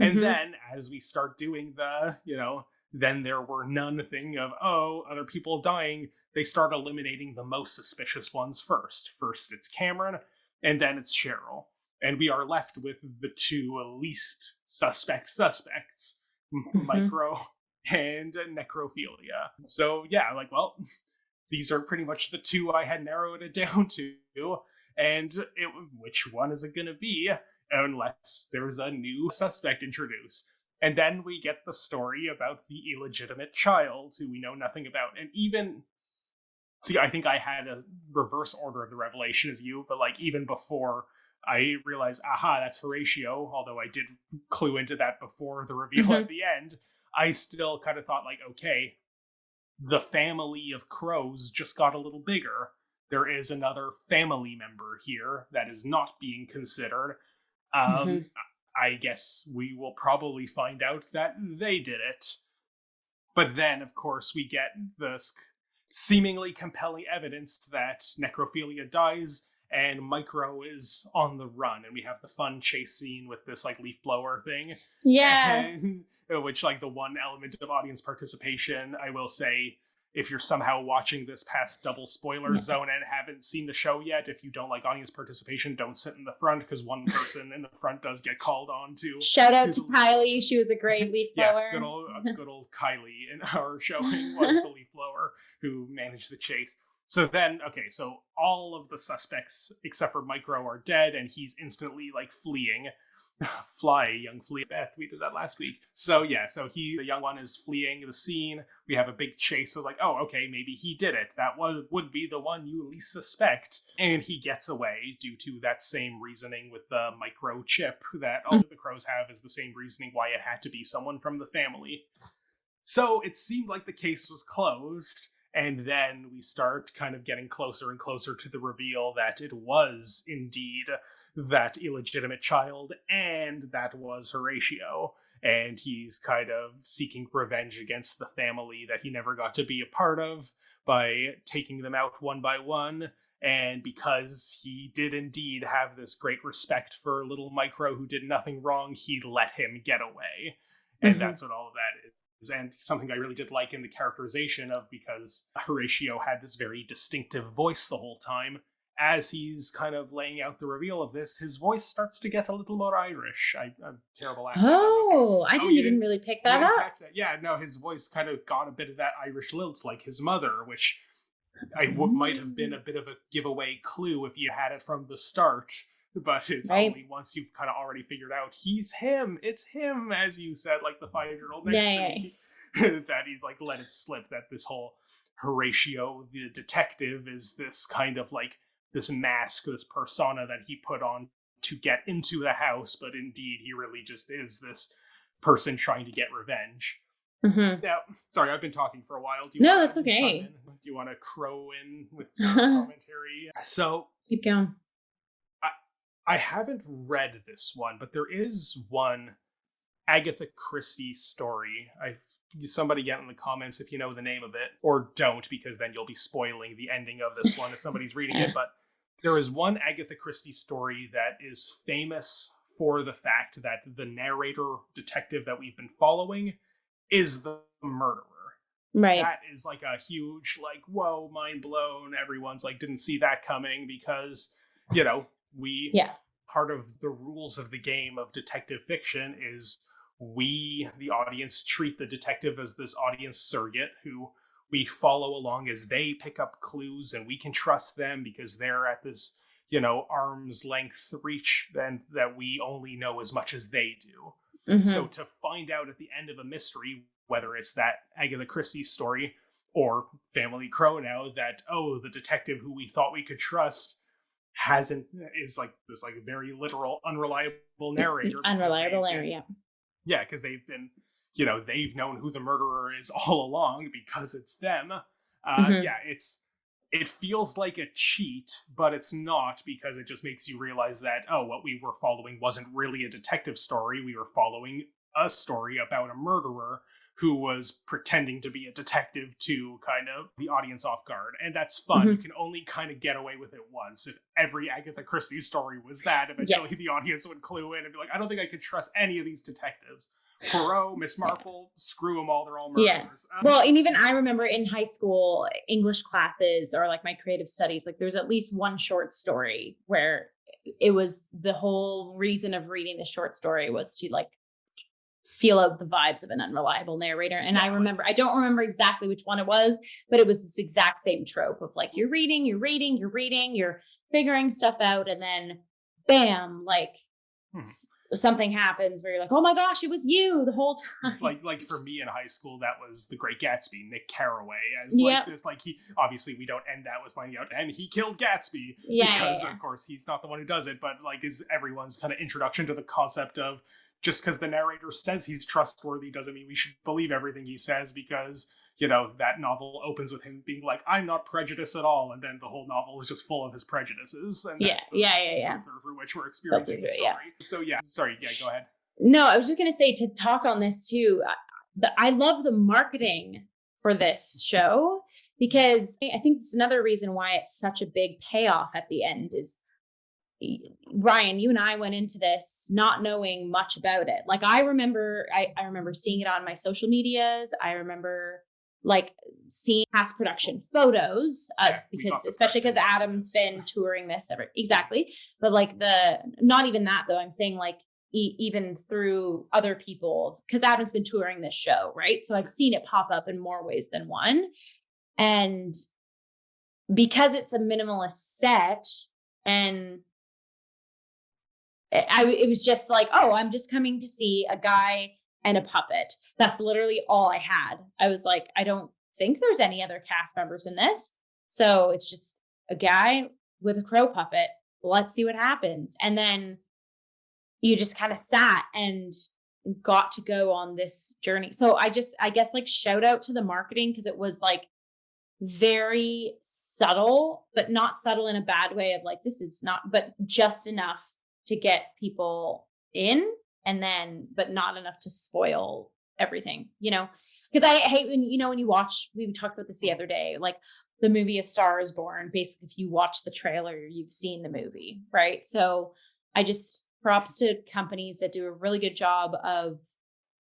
Speaker 2: And then as we start doing the, you know, then there were none thing of, oh, other people dying, they start eliminating the most suspicious ones first. First it's Cameron, and then it's Sheryl. And we are left with the two least suspects, Micro and Necrophilia. So yeah, like, well, these are pretty much the two I had narrowed it down to, and which one is it going to be? Unless there's a new suspect introduced. And then we get the story about the illegitimate child who we know nothing about. And even, see, I think I had a reverse order of the revelation as you, but like even before I realized, aha, that's Horatio, although I did clue into that before the reveal at the end, I still kind of thought like, okay, the family of Crows just got a little bigger. There is another family member here that is not being considered. I guess we will probably find out that they did it. But then, of course, we get this seemingly compelling evidence that Necrophilia dies and Micro is on the run. And we have the fun chase scene with this, like, leaf blower thing.
Speaker 1: Yeah.
Speaker 2: And, which, like, the one element of audience participation, I will say, if you're somehow watching this past double spoiler zone and haven't seen the show yet, if you don't like audience participation, don't sit in the front, because one person in the front does get called on to.
Speaker 1: Shout out to Kylie. She was a great leaf blower.
Speaker 2: Yes, good old Kylie in our showing was the leaf blower who managed the chase. So then, okay, so all of the suspects except for Micro are dead, and he's instantly, like, fleeing. Fly, young flea. Beth, we did that last week. So yeah, so the young one is fleeing the scene. We have a big chase of like, oh, okay, maybe he did it. That would be the one you least suspect. And he gets away due to that same reasoning with the Micro chip that all of the Crows have, is the same reasoning why it had to be someone from the family. So it seemed like the case was closed. And then we start kind of getting closer and closer to the reveal that it was indeed that illegitimate child, and that was Horatio. And he's kind of seeking revenge against the family that he never got to be a part of by taking them out one by one. And because he did indeed have this great respect for little Micro who did nothing wrong, he let him get away. And that's what all of that is. And something I really did like in the characterization of, because Horatio had this very distinctive voice the whole time, as he's kind of laying out the reveal of this, his voice starts to get a little more Irish. I'm terrible accent.
Speaker 1: Oh, I didn't even really pick that up.
Speaker 2: Yeah, no, his voice kind of got a bit of that Irish lilt like his mother, which might have been a bit of a giveaway clue if you had it from the start. But it's only once you've kind of already figured out he's him, it's him, as you said, like the 5-year-old next to me, that he's like let it slip that this whole Horatio, the detective, is this kind of like this mask, this persona that he put on to get into the house, but indeed he really just is this person trying to get revenge. Now, sorry, I've been talking for a while.
Speaker 1: That's okay.
Speaker 2: Do you want to crow in with your commentary? So
Speaker 1: keep going.
Speaker 2: I haven't read this one, but there is one Agatha Christie story. Somebody get in the comments if you know the name of it, or don't, because then you'll be spoiling the ending of this one if somebody's reading it. But there is one Agatha Christie story that is famous for the fact that the narrator detective that we've been following is the murderer.
Speaker 1: Right.
Speaker 2: That is like a huge, like, whoa, mind blown. Everyone's like, didn't see that coming, because, you know, part of the rules of the game of detective fiction is we, the audience, treat the detective as this audience surrogate who we follow along as they pick up clues, and we can trust them because they're at this, arm's length reach, then that we only know as much as they do. So to find out at the end of a mystery, whether it's that Agatha Christie story or Family Crow now, that, the detective who we thought we could trust is like this like very literal unreliable narrator. Yeah, because they've been, they've known who the murderer is all along because it's them. It feels like a cheat, but it's not, because it just makes you realize that, what we were following wasn't really a detective story. We were following a story about a murderer who was pretending to be a detective to kind of the audience off guard. And that's fun. You can only kind of get away with it once. If every Agatha Christie story was that, eventually the audience would clue in and be like, I don't think I could trust any of these detectives. Poirot, Miss Marple, screw them all, they're all murderers.
Speaker 1: Well, and even I remember in high school English classes or like my creative studies, like there's at least one short story where it was the whole reason of reading the short story was to like feel out the vibes of an unreliable narrator. And I don't remember exactly which one it was, but it was this exact same trope of like, you're reading, you're figuring stuff out. And then bam, like something happens where you're like, oh my gosh, it was you the whole time.
Speaker 2: Like for me in high school, that was The Great Gatsby, Nick Carraway, as like this, like he, obviously we don't end that with finding out, and he killed Gatsby, because of course he's not the one who does it, but like is everyone's kind of introduction to the concept of, just because the narrator says he's trustworthy doesn't mean we should believe everything he says, because, that novel opens with him being like, I'm not prejudiced at all. And then the whole novel is just full of his prejudices. And that's through which we're experiencing the story. So go ahead.
Speaker 1: No, I was just going to say, to talk on this too, I love the marketing for this show, because I think it's another reason why it's such a big payoff at the end is, Ryan, you and I went into this not knowing much about it. Like I remember seeing it on my social medias. I remember like seeing past production photos, because especially because Adam's been touring this exactly. But like not even that though. I'm saying like even through other people, because Adam's been touring this show, right? So I've seen it pop up in more ways than one. And because it's a minimalist set, and it was just like, I'm just coming to see a guy and a puppet. That's literally all I had. I was like, I don't think there's any other cast members in this. So it's just a guy with a crow puppet. Let's see what happens. And then you just kind of sat and got to go on this journey. So I guess like shout out to the marketing, because it was like very subtle, but not subtle in a bad way of like, this is not, but just enough to get people in, and then, but not enough to spoil everything, you know? Because I hate when, you know, when you watch, we talked about this the other day, like the movie A Star is Born. Basically, if you watch the trailer, you've seen the movie, right? So I just props to companies that do a really good job of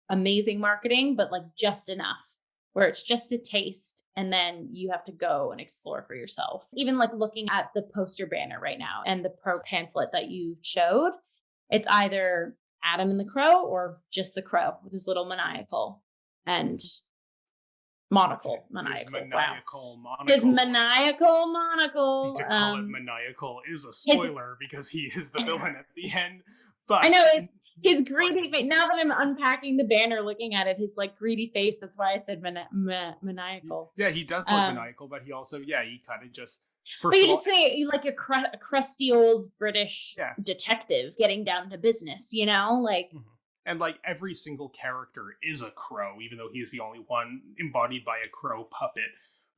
Speaker 1: amazing marketing, but like just enough where it's just a taste, and then you have to go and explore for yourself. Even like looking at the poster banner right now and the pro pamphlet that you showed, it's either Adam and the Crow or just the Crow with his little maniacal and monocle.
Speaker 2: His
Speaker 1: Maniacal
Speaker 2: monocle.
Speaker 1: His maniacal monocle.
Speaker 2: See, to call it maniacal is a spoiler because he is the villain at the end. But
Speaker 1: I know it's his greedy face. Now that I'm unpacking the banner, looking at it, his like greedy face. That's why I said maniacal.
Speaker 2: Yeah, he does look maniacal, but he also, he kind of just.
Speaker 1: But you just say like a crusty old British detective getting down to business, you know, like.
Speaker 2: Mm-hmm. And like every single character is a crow, even though he's the only one embodied by a crow puppet.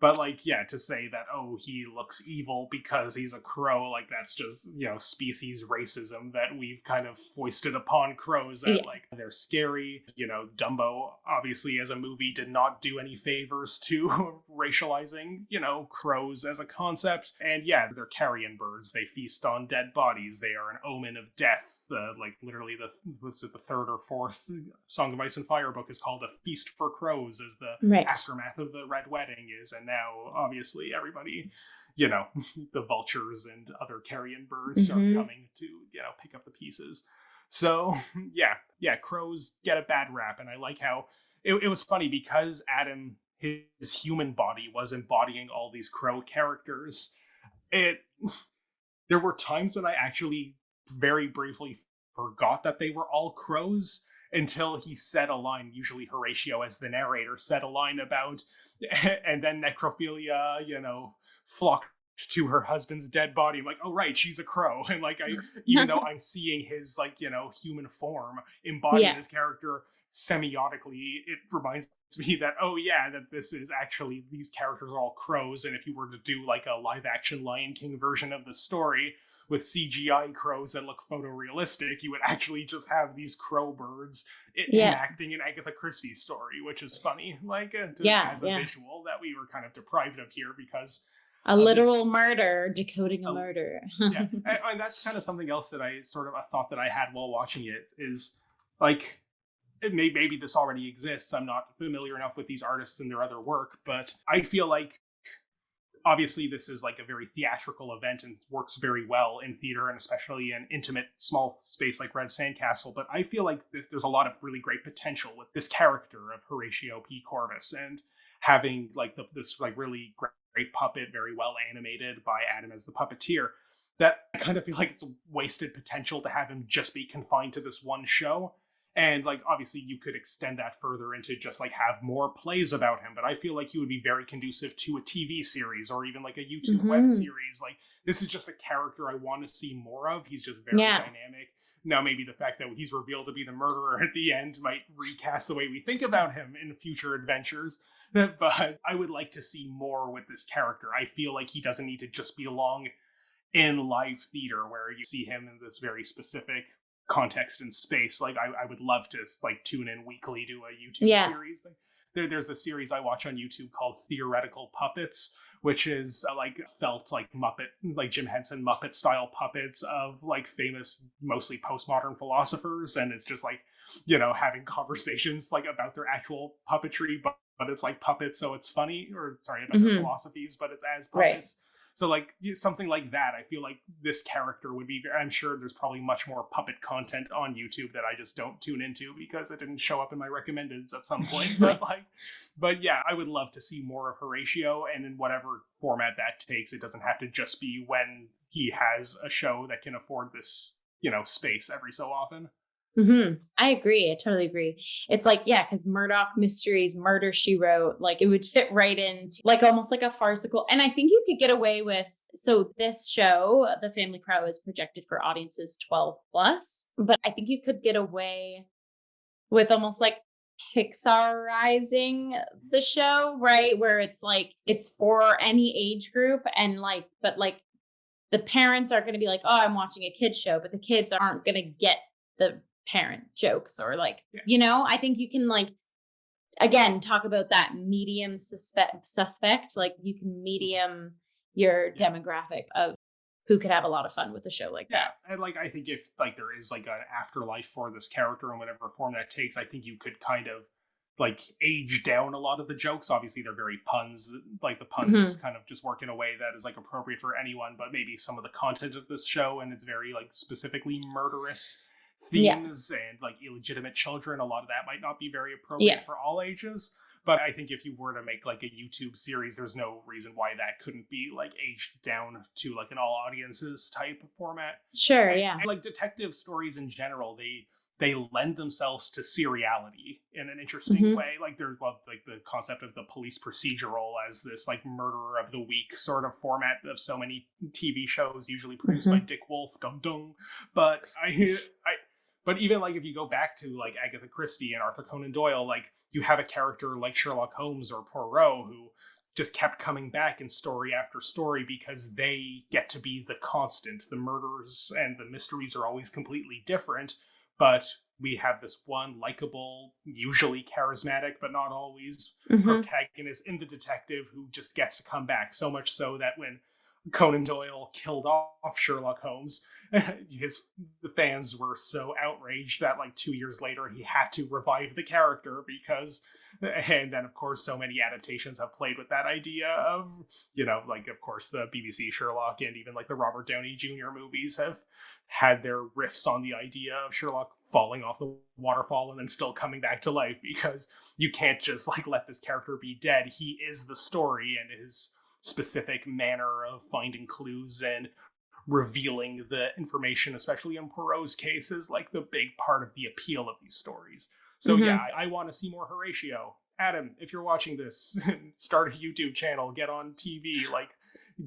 Speaker 2: But like, yeah, to say that, oh, he looks evil because he's a crow, like that's just, species racism that we've kind of foisted upon crows, that like they're scary. Dumbo, obviously, as a movie, did not do any favors to racializing, crows as a concept. And yeah, they're carrion birds. They feast on dead bodies. They are an omen of death. Like literally the third or fourth Song of Ice and Fire book is called A Feast for Crows, as the aftermath of the Red Wedding is. And now, obviously, everybody, the vultures and other carrion birds are coming to, pick up the pieces. So, yeah, crows get a bad rap. And I like how it was funny because Adam, his human body, was embodying all these crow characters. There were times when I actually very briefly forgot that they were all crows, until he said a line, usually Horatio as the narrator said a line about, and then necrophilia, flocked to her husband's dead body. I'm like, oh right, she's a crow. And like, even though I'm seeing his like, human form embodied in his character semiotically, it reminds me that, oh yeah, that this is actually, these characters are all crows. And if you were to do like a live action Lion King version of the story, with CGI crows that look photorealistic, you would actually just have these crow birds enacting an Agatha Christie story, which is funny. Like, as a visual that we were kind of deprived of here because
Speaker 1: a literal murder, decoding a murder.
Speaker 2: And that's kind of something else that I sort of a thought that I had while watching it is like, maybe this already exists. I'm not familiar enough with these artists and their other work, but I feel like obviously this is like a very theatrical event and works very well in theater, and especially an intimate small space like Red Sandcastle. But I feel like there's a lot of really great potential with this character of Horatio P. Corvus, and having like this like really great puppet, very well animated by Adam as the puppeteer, that I kind of feel like it's a wasted potential to have him just be confined to this one show. And like, obviously you could extend that further into just like have more plays about him. But I feel like he would be very conducive to a TV series or even like a YouTube web series. Like, this is just a character I want to see more of. He's just very dynamic. Now, maybe the fact that he's revealed to be the murderer at the end might recast the way we think about him in future adventures. But I would like to see more with this character. I feel like he doesn't need to just belong in live theater where you see him in this very specific context and space. Like, I would love to like tune in weekly to a YouTube series. Like, there's the series I watch on YouTube called Theoretical Puppets, which is like felt like Muppet, like Jim Henson Muppet style puppets of like famous, mostly postmodern philosophers. And it's just like, having conversations like about their actual puppetry, but it's like puppets, so it's funny, or sorry, about their philosophies, but it's as puppets. So like something like that, I feel like this character would be, I'm sure there's probably much more puppet content on YouTube that I just don't tune into because it didn't show up in my recommendeds at some point. But yeah, I would love to see more of Horatio, and in whatever format that takes. It doesn't have to just be when he has a show that can afford this, space every so often.
Speaker 1: I agree. I totally agree. It's like, because Murdoch Mysteries, Murder, She Wrote, like it would fit right into like almost like a farcical. And I think you could get away with, so this show, The Family Crow, is projected for audiences 12 plus, but I think you could get away with almost like Pixarizing the show, right? Where it's like it's for any age group and like, but like the parents are going to be like, oh, I'm watching a kid's show, but the kids aren't going to get the parent jokes or like, I think you can like, again, talk about that medium suspect, like you can medium your demographic of who could have a lot of fun with a show like that.
Speaker 2: And like, I think if like there is like an afterlife for this character in whatever form that takes, I think you could kind of like age down a lot of the jokes. Obviously they're very puns, like the puns kind of just work in a way that is like appropriate for anyone, but maybe some of the content of this show, and it's very like specifically murderous themes and like illegitimate children, a lot of that might not be very appropriate for all ages. But I think if you were to make like a YouTube series, there's no reason why that couldn't be like aged down to like an all audiences type of format.
Speaker 1: Sure,
Speaker 2: and like detective stories in general, they lend themselves to seriality in an interesting way. Like there's like the concept of the police procedural as this like murderer of the week sort of format of so many TV shows, usually produced by Dick Wolf, dum dum. But But even like if you go back to like Agatha Christie and Arthur Conan Doyle, like you have a character like Sherlock Holmes or Poirot who just kept coming back in story after story because they get to be the constant. The murders and the mysteries are always completely different, but we have this one likable, usually charismatic, but not always protagonist in the detective who just gets to come back. So much so that when Conan Doyle killed off Sherlock Holmes, the fans were so outraged that like 2 years later he had to revive the character because, and then of course so many adaptations have played with that idea of, like of course the BBC Sherlock and even like the Robert Downey Jr. movies have had their riffs on the idea of Sherlock falling off the waterfall and then still coming back to life, because you can't just like let this character be dead. He is the story, and his specific manner of finding clues and revealing the information, especially in Poirot's case, is like the big part of the appeal of these stories. So I want to see more Horatio. Adam, if you're watching this, start a YouTube channel, get on TV, like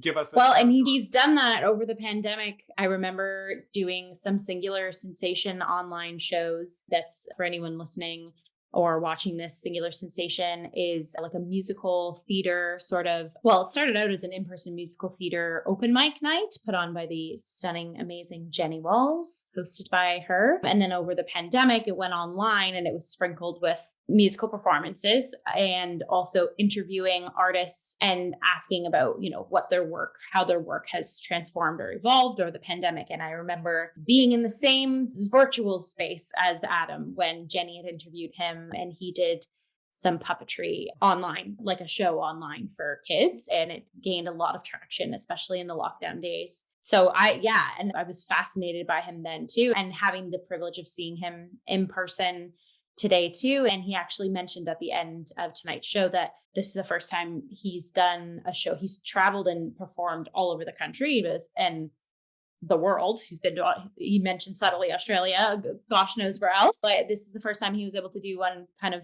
Speaker 2: give us
Speaker 1: Well, and he's done that over the pandemic. I remember doing some Singular Sensation online shows. That's for anyone listening or watching this. Singular Sensation is like a musical theater sort of, well, it started out as an in-person musical theater open mic night put on by the stunning, amazing Jenny Walls, hosted by her. And then over the pandemic, it went online and it was sprinkled with musical performances and also interviewing artists and asking about, what their work, how their work has transformed or evolved over the pandemic. And I remember being in the same virtual space as Adam when Jenny had interviewed him, and he did some puppetry online, like a show online for kids. And it gained a lot of traction, especially in the lockdown days. So I was fascinated by him then too. And having the privilege of seeing him in person today too. And he actually mentioned at the end of tonight's show that this is the first time he's done a show. He's traveled and performed all over the country and the world. He mentioned subtly Australia, gosh knows where else. But this is the first time he was able to do one kind of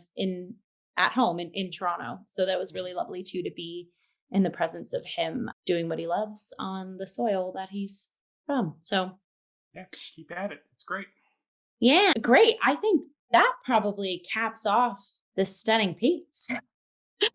Speaker 1: at home in Toronto. So that was really lovely too, to be in the presence of him doing what he loves on the soil that he's from. So
Speaker 2: yeah, keep at it. It's great.
Speaker 1: Yeah, great. I think that probably caps off this stunning piece.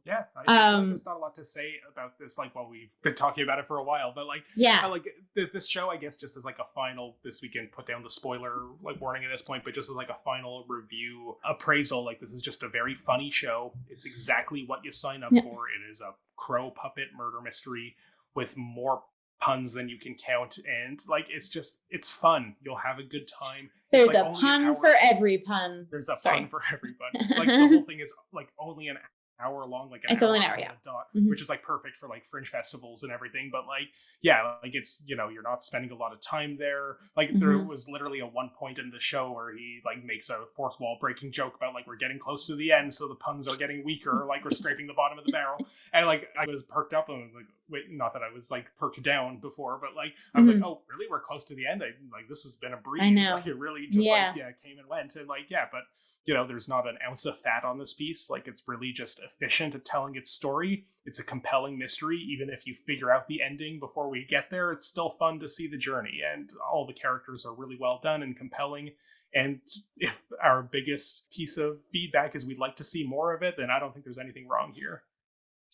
Speaker 2: Yeah, I think there's not a lot to say about this. Like, well, we've been talking about it for a while, but like, like this show, I guess, just as like a final. This we can put down the spoiler like warning at this point, but just as like a final review appraisal. Like, this is just a very funny show. It's exactly what you sign up for. It is a crow puppet murder mystery with more puns than you can count, and like it's fun. You'll have a good time.
Speaker 1: There's like a pun for every pun.
Speaker 2: There's a pun for every pun. Like the whole thing is like only an hour long, like
Speaker 1: it's only an hour,
Speaker 2: dot, which is like perfect for like fringe festivals and everything. But like, like it's you're not spending a lot of time there. Like there was literally a one point in the show where he like makes a fourth wall breaking joke about like we're getting close to the end, so the puns are getting weaker, like we're scraping the bottom of the barrel. And like I was perked up and like, wait, not that I was like perked down before, but like I was like, oh, really? We're close to the end. Like this has been a breeze.
Speaker 1: I know.
Speaker 2: Like it really just like came and went. And like but there's not an ounce of fat on this piece. Like it's really just efficient at telling its story. It's a compelling mystery. Even if you figure out the ending before we get there, it's still fun to see the journey. And all the characters are really well done and compelling. And if our biggest piece of feedback is we'd like to see more of it, then I don't think there's anything wrong here.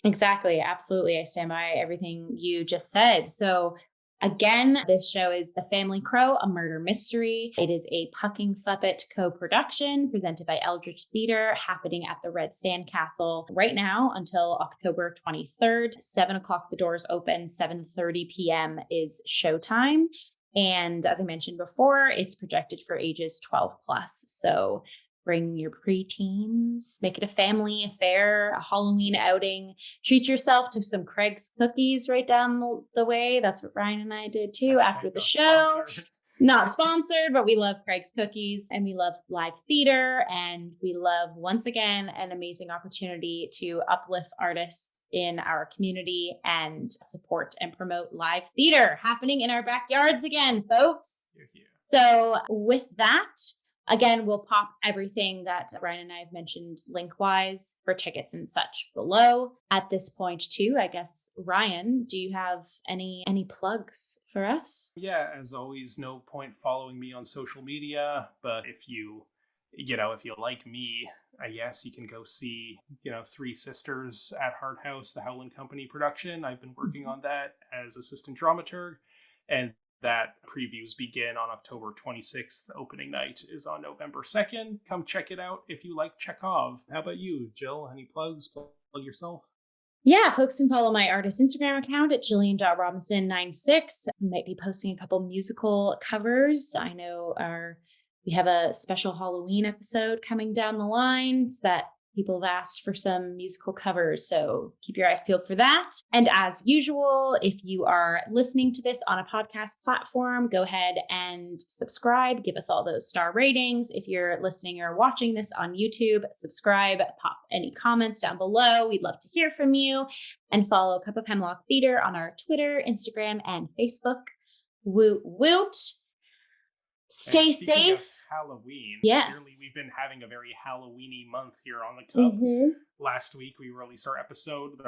Speaker 1: Exactly. Absolutely. I stand by everything you just said. So again, this show is The Family Crow, a murder mystery. It is a Pucking Fuppet Co production presented by Eldritch Theatre, happening at the Red Sandcastle right now until October 23rd. 7 o'clock, the doors open. 7:30 p.m. is showtime. And as I mentioned before, it's projected for ages 12 plus. So bring your preteens, make it a family affair, a Halloween outing. Treat yourself to some Craig's cookies right down the way. That's what Ryan and I did too after the show. Not sponsored, but we love Craig's cookies and we love live theater. And we love, once again, an amazing opportunity to uplift artists in our community and support and promote live theater happening in our backyards again, folks. So with that, again, we'll pop everything that Ryan and I have mentioned link-wise for tickets and such below. At this point too, I guess, Ryan, do you have any plugs for us?
Speaker 2: Yeah, as always, no point following me on social media, but if you like me, yes, you can go see, Three Sisters at Hart House, the Howland Company production. I've been working on that as assistant dramaturg, and that previews begin on October 26th. The opening night is on November 2nd. Come check it out if you like Chekhov. How about you, Jill? Any plugs? Plug yourself.
Speaker 1: Yeah, folks can follow my artist Instagram account at Jillian.Robinson96. I might be posting a couple musical covers. I know we have a special Halloween episode coming down the line so that people have asked for some musical covers, so keep your eyes peeled for that. And as usual, if you are listening to this on a podcast platform, go ahead and subscribe, give us all those star ratings. If you're listening or watching this on YouTube, subscribe, pop any comments down below. We'd love to hear from you. And follow Cup of Hemlock Theatre on our Twitter, Instagram, and Facebook. Woot woot. Stay safe.
Speaker 2: Of Halloween.
Speaker 1: Yes.
Speaker 2: Clearly, we've been having a very Halloween-y month here on the Cup.
Speaker 1: Mm-hmm.
Speaker 2: Last week, we released our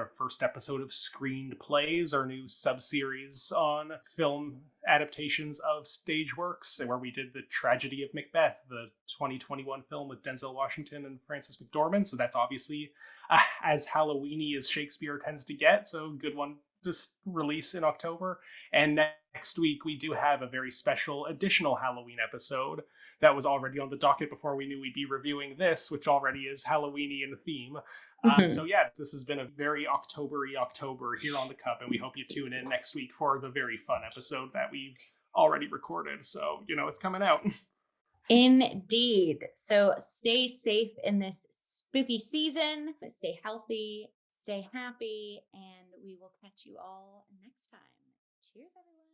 Speaker 2: first episode of Screened Plays, our new sub-series on film adaptations of stage works, where we did The Tragedy of Macbeth, the 2021 film with Denzel Washington and Frances McDormand. So that's obviously as Halloween-y as Shakespeare tends to get. So good one to release in October. And next week, we do have a very special additional Halloween episode that was already on the docket before we knew we'd be reviewing this, which already is Halloween-y in theme. So yeah, this has been a very October-y October here on the Cup, and we hope you tune in next week for the very fun episode that we've already recorded. So, it's coming out.
Speaker 1: Indeed. So stay safe in this spooky season. Stay healthy, stay happy, and we will catch you all next time. Cheers, everyone.